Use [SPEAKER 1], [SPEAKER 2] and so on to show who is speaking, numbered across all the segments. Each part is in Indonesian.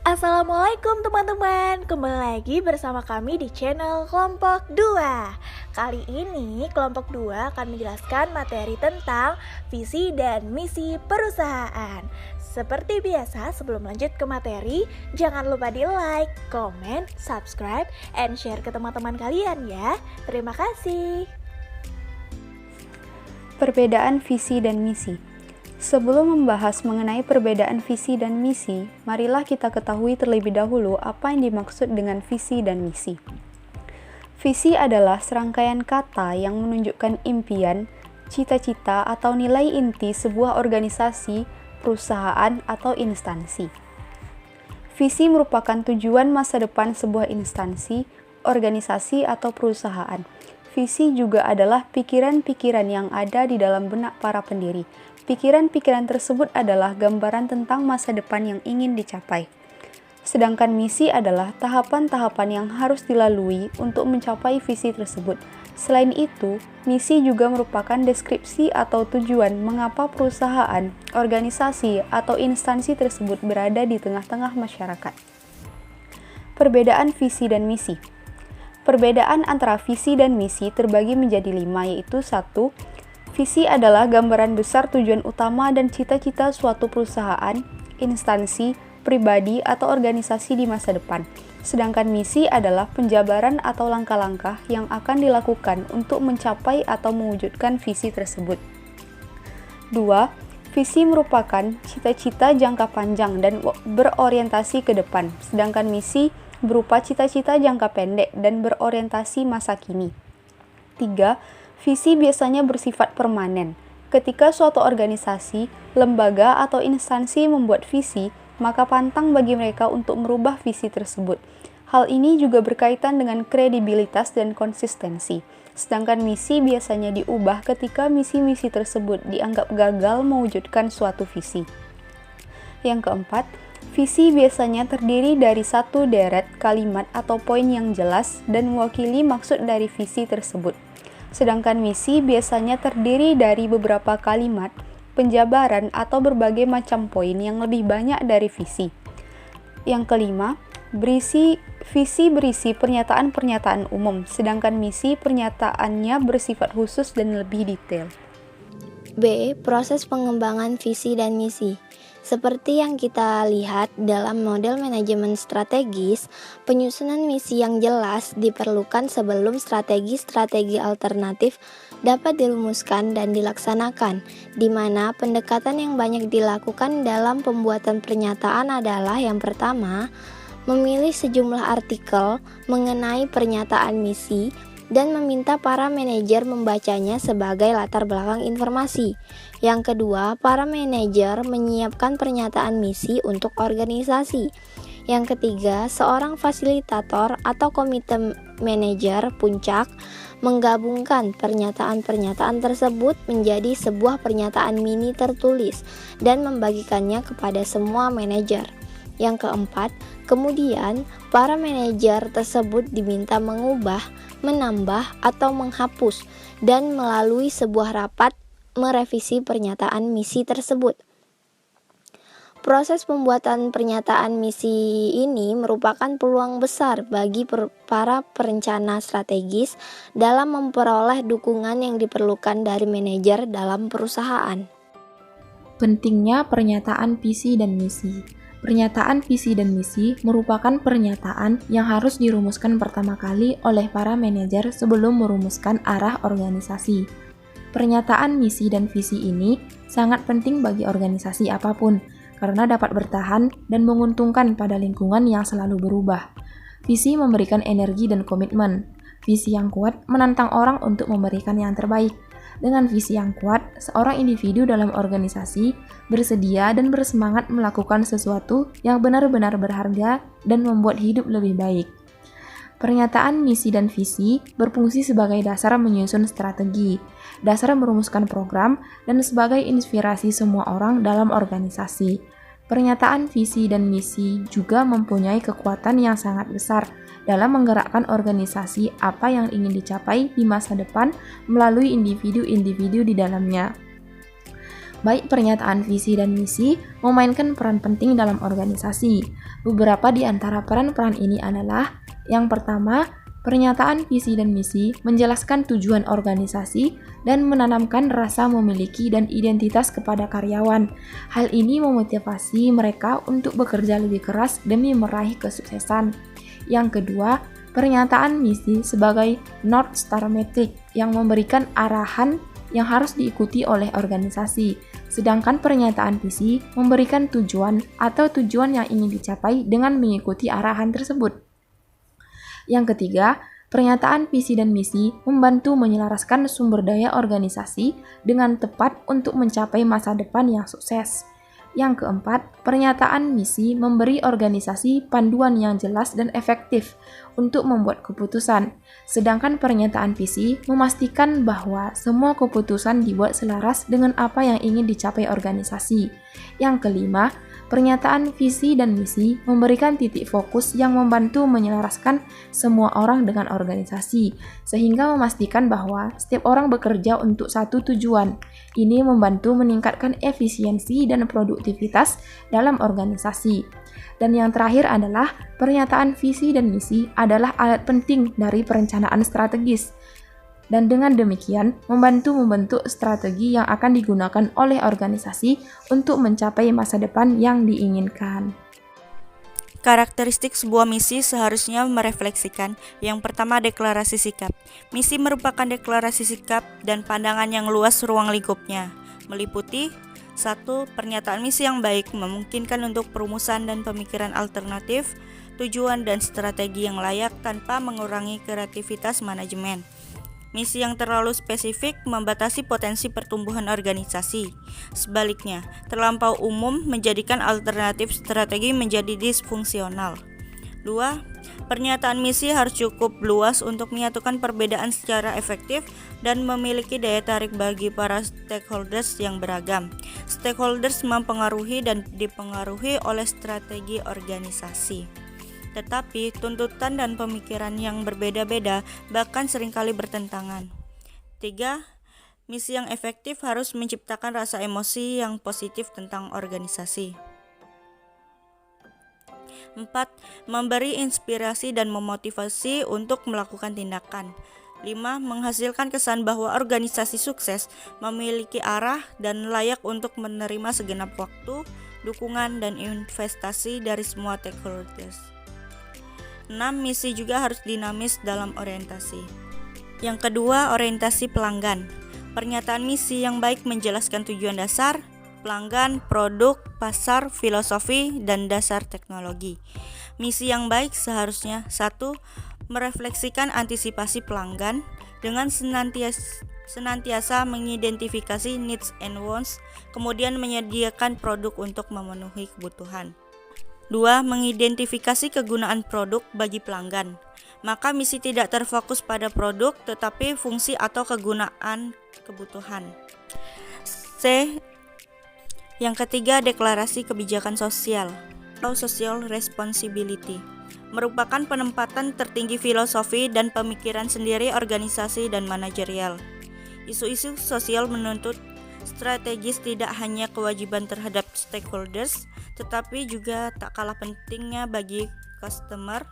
[SPEAKER 1] Assalamualaikum teman-teman, kembali lagi bersama kami di channel Kelompok 2. Kali ini Kelompok 2 akan menjelaskan materi tentang visi dan misi perusahaan. Seperti biasa, sebelum lanjut ke materi, jangan lupa di like, comment, subscribe, and share ke teman-teman kalian ya. Terima kasih.
[SPEAKER 2] Perbedaan visi dan misi. Sebelum membahas mengenai perbedaan visi dan misi, marilah kita ketahui terlebih dahulu apa yang dimaksud dengan visi dan misi. Visi adalah serangkaian kata yang menunjukkan impian, cita-cita, atau nilai inti sebuah organisasi, perusahaan, atau instansi. Visi merupakan tujuan masa depan sebuah instansi, organisasi, atau perusahaan. Visi juga adalah pikiran-pikiran yang ada di dalam benak para pendiri. Pikiran-pikiran tersebut adalah gambaran tentang masa depan yang ingin dicapai. Sedangkan misi adalah tahapan-tahapan yang harus dilalui untuk mencapai visi tersebut. Selain itu, misi juga merupakan deskripsi atau tujuan mengapa perusahaan, organisasi, atau instansi tersebut berada di tengah-tengah masyarakat. Perbedaan visi dan misi. Perbedaan antara visi dan misi terbagi menjadi 5, yaitu 1. Visi adalah gambaran besar tujuan utama dan cita-cita suatu perusahaan, instansi, pribadi, atau organisasi di masa depan. Sedangkan misi adalah penjabaran atau langkah-langkah yang akan dilakukan untuk mencapai atau mewujudkan visi tersebut. 2. Visi merupakan cita-cita jangka panjang dan berorientasi ke depan, sedangkan misi berupa cita-cita jangka pendek dan berorientasi masa kini. 3. Visi biasanya bersifat permanen. Ketika suatu organisasi, lembaga, atau instansi membuat visi, maka pantang bagi mereka untuk merubah visi tersebut. Hal ini juga berkaitan dengan kredibilitas dan konsistensi. Sedangkan misi biasanya diubah ketika misi-misi tersebut dianggap gagal mewujudkan suatu visi. Yang keempat, visi biasanya terdiri dari satu deret, kalimat, atau poin yang jelas dan mewakili maksud dari visi tersebut. Sedangkan misi biasanya terdiri dari beberapa kalimat, penjabaran, atau berbagai macam poin yang lebih banyak dari visi. Yang kelima, visi berisi pernyataan-pernyataan umum, sedangkan misi pernyataannya bersifat khusus dan lebih detail.
[SPEAKER 3] B. Proses pengembangan visi dan misi. Seperti yang kita lihat dalam model manajemen strategis, penyusunan misi yang jelas diperlukan sebelum strategi-strategi alternatif dapat dirumuskan dan dilaksanakan, di mana pendekatan yang banyak dilakukan dalam pembuatan pernyataan adalah yang pertama, memilih sejumlah artikel mengenai pernyataan misi, dan meminta para manajer membacanya sebagai latar belakang informasi. Yang kedua, para manajer menyiapkan pernyataan misi untuk organisasi. Yang ketiga, seorang fasilitator atau komite manajer puncak menggabungkan pernyataan-pernyataan tersebut menjadi sebuah pernyataan mini tertulis dan membagikannya kepada semua manajer. Yang keempat, kemudian para manajer tersebut diminta mengubah, menambah, atau menghapus dan melalui sebuah rapat merevisi pernyataan misi tersebut. Proses pembuatan pernyataan misi ini merupakan peluang besar bagi para perencana strategis dalam memperoleh dukungan yang diperlukan dari manajer dalam perusahaan.
[SPEAKER 4] Pentingnya pernyataan visi dan misi. Pernyataan visi dan misi merupakan pernyataan yang harus dirumuskan pertama kali oleh para manajer sebelum merumuskan arah organisasi. Pernyataan misi dan visi ini sangat penting bagi organisasi apapun, karena dapat bertahan dan menguntungkan pada lingkungan yang selalu berubah. Visi memberikan energi dan komitmen. Visi yang kuat menantang orang untuk memberikan yang terbaik. Dengan visi yang kuat, seorang individu dalam organisasi bersedia dan bersemangat melakukan sesuatu yang benar-benar berharga dan membuat hidup lebih baik. Pernyataan misi dan visi berfungsi sebagai dasar menyusun strategi, dasar merumuskan program, dan sebagai inspirasi semua orang dalam organisasi. Pernyataan visi dan misi juga mempunyai kekuatan yang sangat besar dalam menggerakkan organisasi apa yang ingin dicapai di masa depan melalui individu-individu di dalamnya. Baik pernyataan visi dan misi memainkan peran penting dalam organisasi. Beberapa di antara peran-peran ini adalah: yang pertama, pernyataan visi dan misi menjelaskan tujuan organisasi dan menanamkan rasa memiliki dan identitas kepada karyawan. Hal ini memotivasi mereka untuk bekerja lebih keras demi meraih kesuksesan. Yang kedua, pernyataan misi sebagai North Star Metric yang memberikan arahan yang harus diikuti oleh organisasi. Sedangkan pernyataan visi memberikan tujuan atau tujuan yang ingin dicapai dengan mengikuti arahan tersebut. Yang ketiga, pernyataan visi dan misi membantu menyelaraskan sumber daya organisasi dengan tepat untuk mencapai masa depan yang sukses. Yang keempat, pernyataan misi memberi organisasi panduan yang jelas dan efektif untuk membuat keputusan. Sedangkan pernyataan visi memastikan bahwa semua keputusan dibuat selaras dengan apa yang ingin dicapai organisasi. Yang kelima, pernyataan visi dan misi memberikan titik fokus yang membantu menyelaraskan semua orang dengan organisasi, sehingga memastikan bahwa setiap orang bekerja untuk satu tujuan. Ini membantu meningkatkan efisiensi dan produktivitas dalam organisasi. Dan yang terakhir adalah pernyataan visi dan misi adalah alat penting dari perencanaan strategis. Dan dengan demikian, membantu membentuk strategi yang akan digunakan oleh organisasi untuk mencapai masa depan yang diinginkan.
[SPEAKER 5] Karakteristik sebuah misi seharusnya merefleksikan: yang pertama, deklarasi sikap. Misi merupakan deklarasi sikap dan pandangan yang luas ruang lingkupnya, meliputi 1. Pernyataan misi yang baik memungkinkan untuk perumusan dan pemikiran alternatif, tujuan dan strategi yang layak tanpa mengurangi kreativitas manajemen. Misi yang terlalu spesifik membatasi potensi pertumbuhan organisasi. Sebaliknya, terlampau umum menjadikan alternatif strategi menjadi disfungsional. 2. Pernyataan misi harus cukup luas untuk menyatukan perbedaan secara efektif dan memiliki daya tarik bagi para stakeholders yang beragam. Stakeholders mempengaruhi dan dipengaruhi oleh strategi organisasi. Tetapi tuntutan dan pemikiran yang berbeda-beda bahkan seringkali bertentangan. 3. Misi yang efektif harus menciptakan rasa emosi yang positif tentang organisasi. 4. Memberi inspirasi dan memotivasi untuk melakukan tindakan. 5. Menghasilkan kesan bahwa organisasi sukses memiliki arah dan layak untuk menerima segenap waktu, dukungan, dan investasi dari semua stakeholders. 6. Misi juga harus dinamis dalam orientasi. Yang kedua, orientasi pelanggan. Pernyataan misi yang baik menjelaskan tujuan dasar, pelanggan, produk, pasar, filosofi, dan dasar teknologi. Misi yang baik seharusnya 1. Merefleksikan antisipasi pelanggan dengan senantiasa mengidentifikasi needs and wants, kemudian menyediakan produk untuk memenuhi kebutuhan. 2. Mengidentifikasi kegunaan produk bagi pelanggan. Maka misi tidak terfokus pada produk tetapi fungsi atau kegunaan kebutuhan. C. Yang ketiga, deklarasi kebijakan sosial atau social responsibility. Merupakan penempatan tertinggi filosofi dan pemikiran sendiri organisasi dan manajerial. Isu-isu sosial menuntut strategis tidak hanya kewajiban terhadap stakeholders, tetapi juga tak kalah pentingnya bagi customer,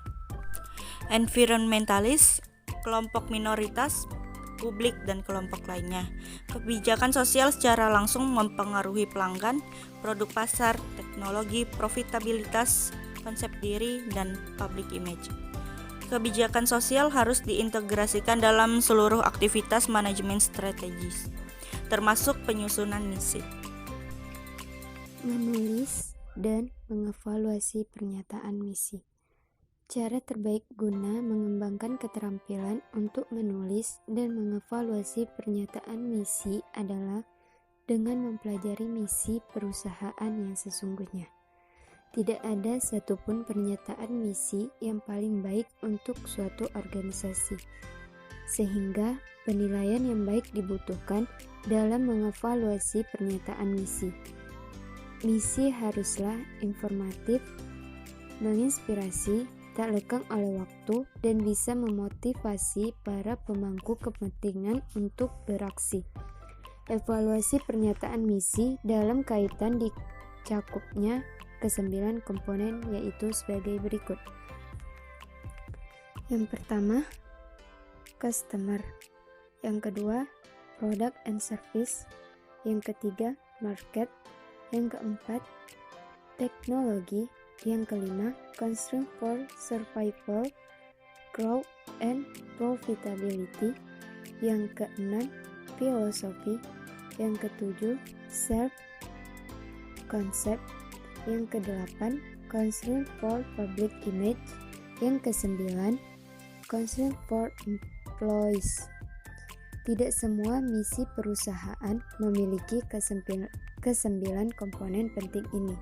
[SPEAKER 5] environmentalis, kelompok minoritas, publik, dan kelompok lainnya. Kebijakan sosial secara langsung mempengaruhi pelanggan, produk pasar, teknologi, profitabilitas, konsep diri, dan public image. Kebijakan sosial harus diintegrasikan dalam seluruh aktivitas manajemen strategis, termasuk penyusunan misi.
[SPEAKER 3] Menulis dan mengevaluasi pernyataan misi. Cara terbaik guna mengembangkan keterampilan untuk menulis dan mengevaluasi pernyataan misi adalah dengan mempelajari misi perusahaan yang sesungguhnya. Tidak ada satupun pernyataan misi yang paling baik untuk suatu organisasi, sehingga penilaian yang baik dibutuhkan dalam mengevaluasi pernyataan misi. Misi haruslah informatif, menginspirasi, tak lekang oleh waktu, dan bisa memotivasi para pemangku kepentingan untuk beraksi.
[SPEAKER 6] Evaluasi pernyataan misi dalam kaitan dicakupnya ke-9 komponen yaitu sebagai berikut. Yang pertama, customer. Yang kedua, product and service. Yang ketiga, market. Yang keempat, teknologi. Yang kelima, concern for survival, growth, and profitability. Yang keenam, filosofi. Yang ketujuh, self concept. Yang kedelapan, concern for public image. Yang kesembilan, concern for employees. Tidak semua misi perusahaan memiliki kesembilan komponen penting ini.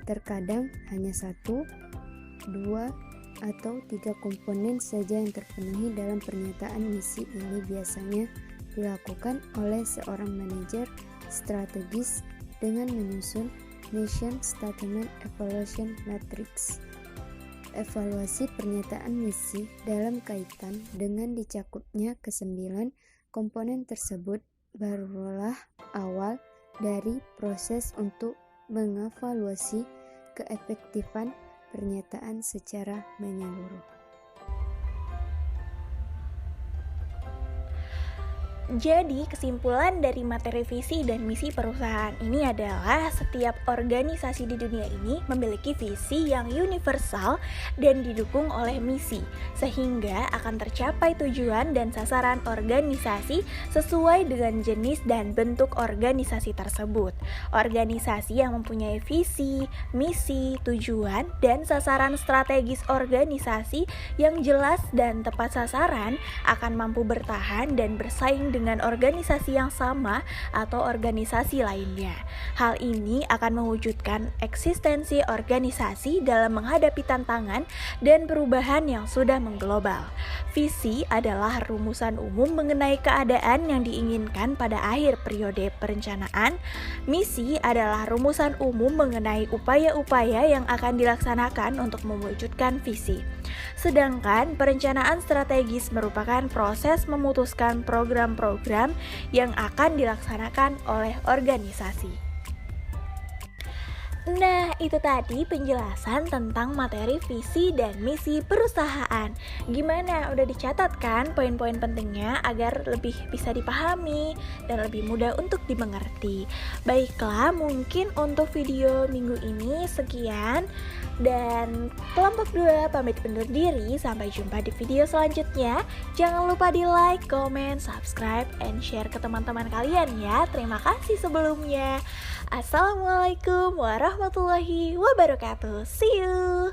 [SPEAKER 6] Terkadang hanya 1, 2, atau 3 komponen saja yang terpenuhi dalam pernyataan misi. Ini biasanya dilakukan oleh seorang manajer strategis dengan menyusun Mission Statement Evaluation Matrix. Evaluasi pernyataan misi dalam kaitan dengan dicakupnya ke-9 komponen tersebut barulah awal dari proses untuk mengevaluasi keefektifan pernyataan secara menyeluruh.
[SPEAKER 1] Jadi, kesimpulan dari materi visi dan misi perusahaan ini adalah setiap organisasi di dunia ini memiliki visi yang universal dan didukung oleh misi, sehingga akan tercapai tujuan dan sasaran organisasi sesuai dengan jenis dan bentuk organisasi tersebut. Organisasi yang mempunyai visi, misi, tujuan, dan sasaran strategis organisasi yang jelas dan tepat sasaran akan mampu bertahan dan bersaing dengan organisasi yang sama atau organisasi lainnya. Hal ini akan mewujudkan eksistensi organisasi dalam menghadapi tantangan dan perubahan yang sudah mengglobal. Visi adalah rumusan umum mengenai keadaan yang diinginkan pada akhir periode perencanaan. Misi adalah rumusan umum mengenai upaya-upaya yang akan dilaksanakan untuk mewujudkan visi. Sedangkan perencanaan strategis merupakan proses memutuskan program-program yang akan dilaksanakan oleh organisasi. Nah, itu tadi penjelasan tentang materi visi dan misi perusahaan. Gimana? Udah dicatat kan poin-poin pentingnya agar lebih bisa dipahami dan lebih mudah untuk dimengerti. Baiklah, mungkin untuk video minggu ini sekian. Dan kelompok 2 pamit undur diri. Sampai jumpa di video selanjutnya. Jangan lupa di like, comment, subscribe, and share ke teman-teman kalian ya. Terima kasih sebelumnya. Assalamualaikum warahmatullahi wabarakatuh. See you.